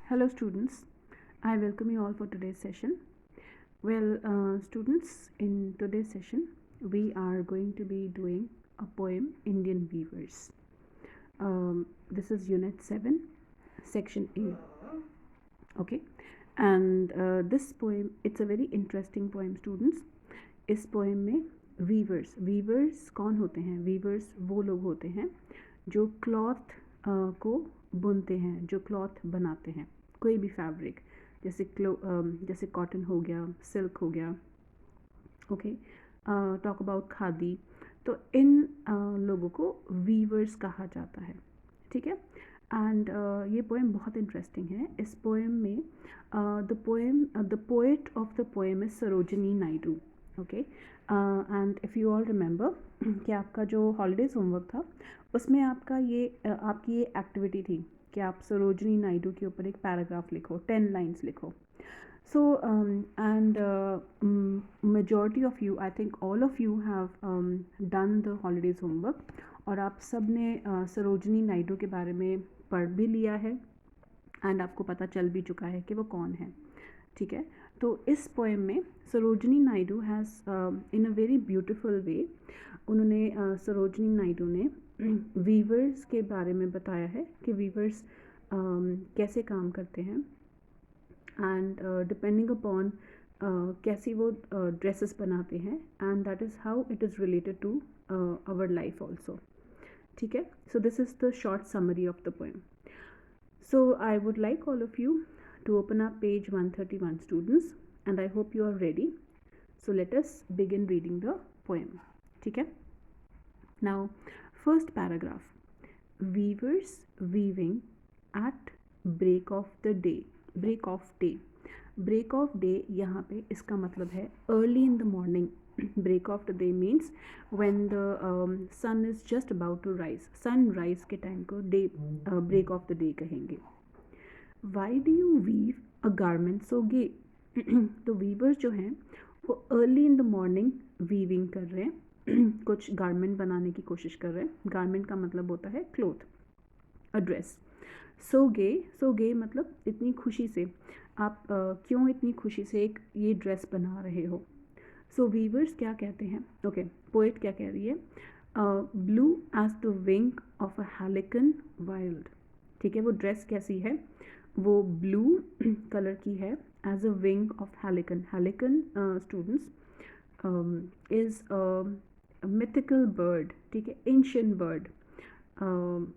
Hello students, I welcome you all for today's session. Students, in today's session we are going to be doing a poem, Indian Weavers. This is Unit 7, Section A. Okay, and this poem, it's a very interesting poem students. इस poem में viewers कौन होते हैं? Viewers वो लोग होते हैं जो क्लॉथ को बुनते हैं, जो क्लॉथ बनाते हैं, कोई भी फैब्रिक, जैसे कॉटन हो गया, सिल्क हो गया, ओके, टॉक अबाउट खादी, तो इन लोगों को वीवर्स कहा जाता है, ठीक है। एंड ये पोएम बहुत इंटरेस्टिंग है। इस पोएम में the poet of the poem is Sarojini Naidu, okay. And if you all remember कि आपका जो हॉलीडेज़ होमवर्क था उसमें आपकी ये एक्टिविटी थी कि आप सरोजिनी नायडू के ऊपर एक पैराग्राफ लिखो, 10 लाइन्स लिखो। So and majority of you, I think all of you have done the holidays homework, और आप सब ने सरोजिनी नायडू के बारे में पढ़ भी लिया है एंड आपको पता चल भी चुका है कि वो कौन है, ठीक है। तो इस पोएम में Sarojini Naidu has in a very beautiful way, उन्होंने सरोजिनी नायडू ने वीवर्स के बारे में बताया है कि वीवर्स कैसे काम करते हैं एंड डिपेंडिंग अपॉन कैसी वो ड्रेसेस बनाते हैं, and that is how it is related to our life also, ठीक है। So this is the short summary of the poem. So I would like all of you to open up page 131 students, and I hope you are ready. So let us begin reading the poem. ठीक है. Now first paragraph. Weavers weaving at break of the day. Break of day. Break of day यहाँ पे इसका मतलब है early in the morning. Break of the day means when the sun is just about to rise. Sunrise के time को day break of the day कहेंगे. Why do you weave a garment so gay? तो viewers जो हैं वो early in the morning weaving कर रहे हैं, कुछ गारमेंट बनाने की कोशिश कर रहे हैं. गारमेंट का मतलब होता है क्लोथ, अ ड्रेस. सो गे मतलब इतनी खुशी से, आप क्यों इतनी खुशी से एक ये ड्रेस बना रहे हो. सो वीवर्स क्या कहते हैं, ओके, पोएट क्या कह रही है, blue as the wing of a halcyon wild. ठीक है, वो ड्रेस कैसी है, वो ब्लू कलर की है, as a wing of halcyon. Halcyon students is mythical bird, ठीक है, ancient bird.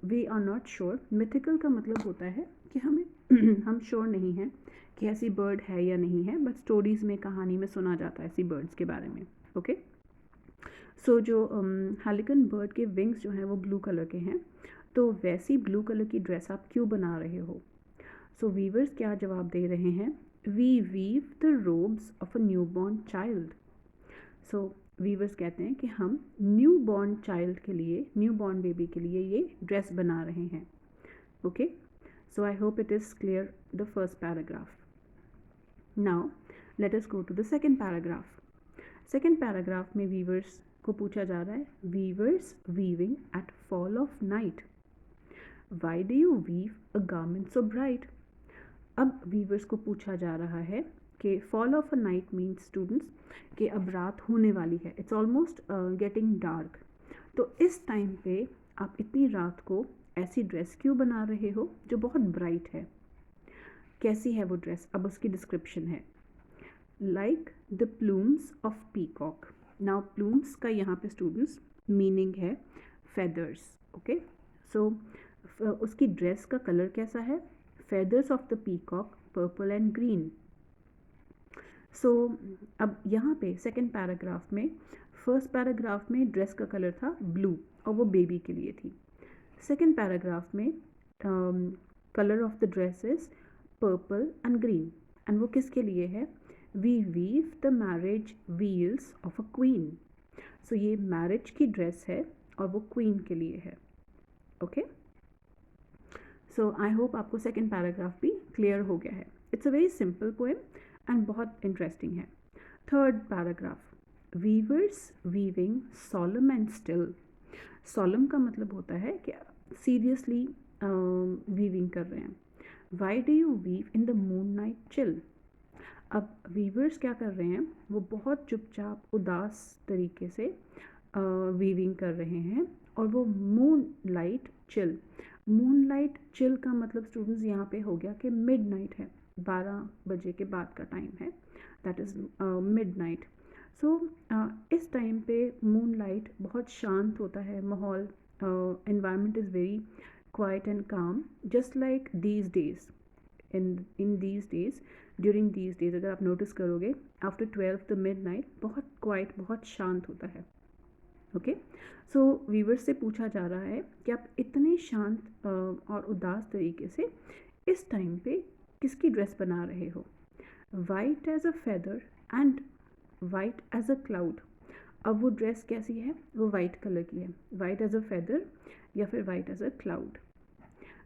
We are not sure. Mythical का मतलब होता है कि हमें हम श्योर नहीं हैं कि ऐसी बर्ड है या नहीं है, बट स्टोरीज़ में, कहानी में सुना जाता है ऐसी बर्ड्स के बारे में, ओके. सो जो हेलिकन बर्ड के विंग्स जो हैं वो ब्लू कलर के हैं, तो वैसी ब्लू कलर की ड्रेस आप क्यों बना रहे हो. सो वीवर्स क्या जवाब दे रहे हैं, we weave the robes of a new born child. So weavers कहते हैं कि हम न्यू बॉर्न चाइल्ड के लिए, न्यू बॉर्न बेबी के लिए ये ड्रेस बना रहे हैं, okay. So I hope it is clear the first paragraph. Now let us go to the second paragraph. Second paragraph में वीवर्स को पूछा जा रहा है, weavers weaving at fall of night. Why do you weave a garment so bright. अब weavers को पूछा जा रहा है कि fall of a night means students कि अब रात होने वाली है, इट्स ऑलमोस्ट गेटिंग डार्क. तो इस टाइम पे आप इतनी रात को ऐसी ड्रेस क्यों बना रहे हो जो बहुत ब्राइट है. कैसी है वो ड्रेस, अब उसकी डिस्क्रिप्शन है, like the plumes of peacock. Now plumes का यहाँ पे स्टूडेंट्स मीनिंग है फेदर्स, ओके. सो उसकी ड्रेस का कलर कैसा है, feathers of the peacock, purple and green. So अब यहाँ पे सेकेंड पैराग्राफ में, फर्स्ट पैराग्राफ में ड्रेस का कलर था ब्लू और वो बेबी के लिए थी. सेकेंड पैराग्राफ में colour of the dress is purple and green, and वो किसके लिए है, we weave the marriage wheels of a queen. So ये मैरिज की ड्रेस है और वो क्वीन के लिए है, ओके. सो आई होप आपको सेकेंड पैराग्राफ भी क्लियर हो गया है. It's a very simple poem and बहुत इंटरेस्टिंग है. Third paragraph, viewers weaving solemn and still. Solemn का मतलब होता है कि सीरियसली वीविंग कर रहे हैं. Why do you weave in the moon night chill. अब वीवर्स क्या कर रहे हैं, वो बहुत चुपचाप उदास तरीके से वीविंग कर रहे हैं, और वो moon light chill. Moon light chill का मतलब स्टूडेंट्स यहाँ पे हो गया कि मिड नाइट है, 12 बजे के बाद का टाइम है, दैट इज़ मिड नाइट। सो इस टाइम पे मून लाइट बहुत शांत होता है, माहौल, environment is very quiet and calm, just like these days, in these days, during these days अगर आप नोटिस करोगे आफ्टर 12 द मिड नाइट बहुत क्वाइट, बहुत शांत होता है। ओके, सो वीवर्स से पूछा जा रहा है कि आप इतने शांत और उदास तरीके से इस टाइम पे किसकी ड्रेस बना रहे हो। White as a feather and white as a cloud. अब वो ड्रेस कैसी है, वो वाइट कलर की है, वाइट एज अ फेदर या फिर white as a cloud.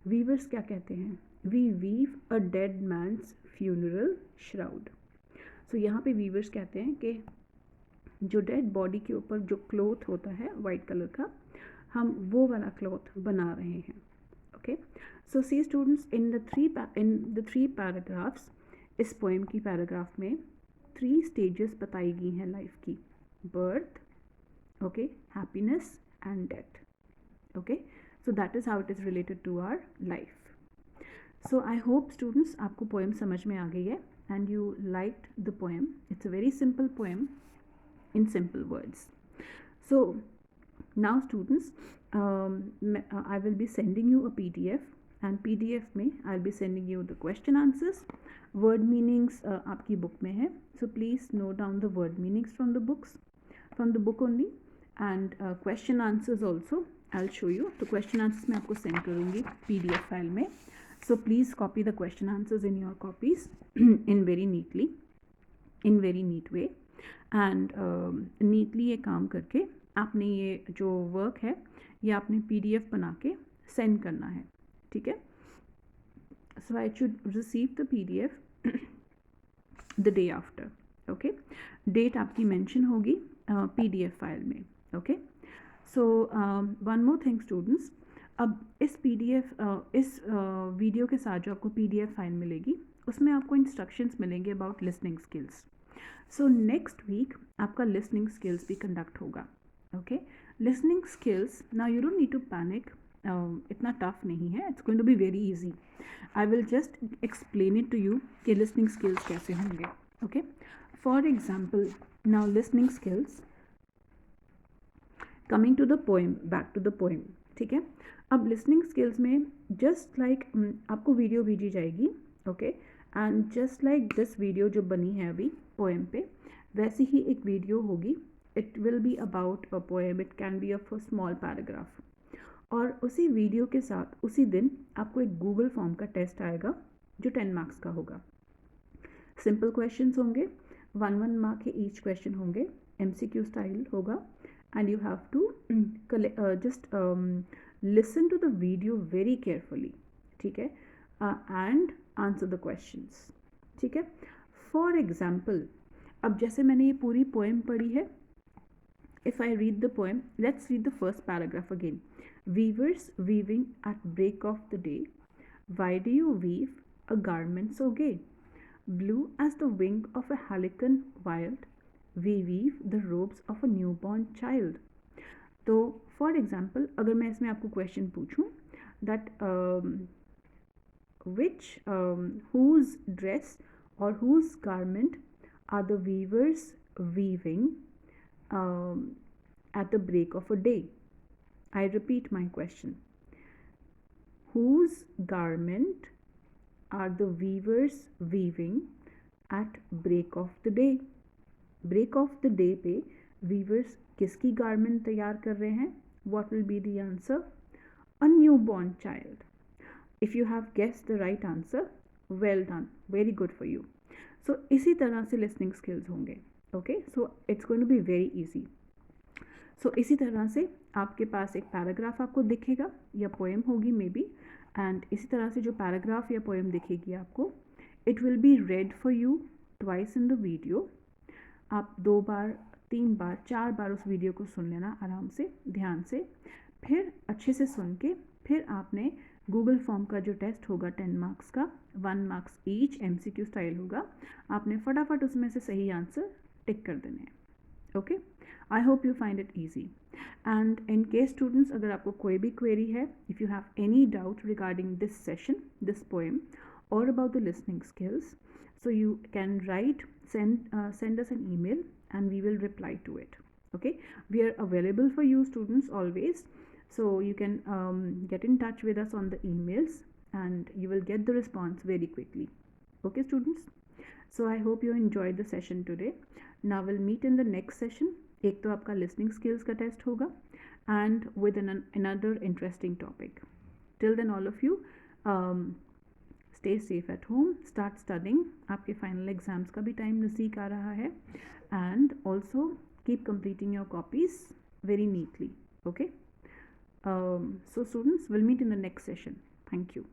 Weavers क्या कहते हैं, we weave a dead man's funeral shroud. So यहाँ पे वीवर्स कहते हैं कि जो डेड बॉडी के ऊपर जो क्लॉथ होता है वाइट कलर का, हम वो वाला क्लॉथ बना रहे हैं। Okay, so see students, in the three paragraphs, इस पोएम की पैराग्राफ में 3 स्टेजेस बताई गई हैं लाइफ की, birth, okay, happiness and death. Okay, so that is how it is related to our life. So I hope students आपको poem समझ में आ गई है and you liked the poem. It's a very simple poem in simple words. So now students, I will be sending you a PDF, and PDF में I'll be sending you the question answers. Word meanings आपकी book में है, so please note down the word meanings from the book only, and question answers also I'll show you. तो question answers मैं आपको send करूँगी PDF file में, so please copy the question answers in your copies in very neat way, and neatly ये काम करके आपने ये जो work है ये आपने PDF बना के send करना है, ठीक है। So I should receive the PDF the day after, okay। date आपकी mention होगी PDF फाइल में, okay। So one more thing students, अब इस इस वीडियो के साथ जो आपको PDF फाइल मिलेगी उसमें आपको इंस्ट्रक्शंस मिलेंगे about listening skills. So next week आपका लिसनिंग स्किल्स भी कंडक्ट होगा, okay. Listening skills, now you don't need to panic, इतना टफ नहीं है, it's going to be very easy. I will just explain it to you कि listening skills कैसे होंगे, okay. For example, now listening skills, coming to the poem, back to the poem, ठीक है। अब listening skills में just like आपको video भेजी जाएगी, okay, and just like this video जो बनी है अभी पोएम पे, वैसी ही एक वीडियो होगी। It will be about a poem, it can be a small paragraph, और उसी वीडियो के साथ उसी दिन आपको एक गूगल फॉर्म का टेस्ट आएगा जो 10 मार्क्स का होगा। सिंपल क्वेश्चंस होंगे, 1 मार्क के ईच क्वेश्चन होंगे, MCQ स्टाइल होगा, and you have to just listen to the video very carefully, ठीक है, and answer the questions, ठीक है। For example, अब जैसे मैंने ये पूरी poem पढ़ी है, if I read the poem, let's read the first paragraph again. Weavers weaving at break of the day, why do you weave a garment so gay? Blue as the wing of a halcyon wild, we weave the robes of a newborn child. तो for example अगर मैं इसमें आपको question पूछूं that which whose dress or whose garment are the weavers weaving at the break of a day? I repeat my question. Whose garment are the weavers weaving at break of the day? Break of the day पे weavers किसकी garment तैयार कर रहे हैं? What will be the answer? A new born child. If you have guessed the right answer, well done, very good for you. So इसी तरह से listening skills होंगे, okay. So it's going to be very easy. So इसी तरह से आपके पास एक paragraph आपको दिखेगा या पोएम होगी मे बी, एंड इसी तरह से जो पैराग्राफ या पोएम दिखेगी आपको, it will be red for you twice in the video. आप 2 बार, 3 बार, 4 बार उस वीडियो को सुन लेना आराम से, ध्यान से, फिर अच्छे से सुन के फिर आपने गूगल फॉर्म का जो टेस्ट होगा 10 मार्क्स का, 1 मार्क्स ईच, MCQ स्टाइल होगा। आपने फटाफट उसमें से सही आंसर टिक कर देने हैं। Okay, I hope you find it easy. And in case students, अगर आपको कोई भी क्वेरी है, if you have any doubt regarding this session, this poem, or about the listening skills, so you can write, send us an email and we will reply to it. Okay, we are available for you students always, so you can get in touch with us on the emails and you will get the response very quickly. Okay students, so I hope you enjoyed the session today. Now we'll meet in the next session. एक तो आपका listening skills का test होगा and with another interesting topic. Till then, all of you, stay safe at home, start studying. आपके final exams का भी time नज़दीक आ रहा है, and also keep completing your copies very neatly. Okay, so students, we'll meet in the next session. Thank you.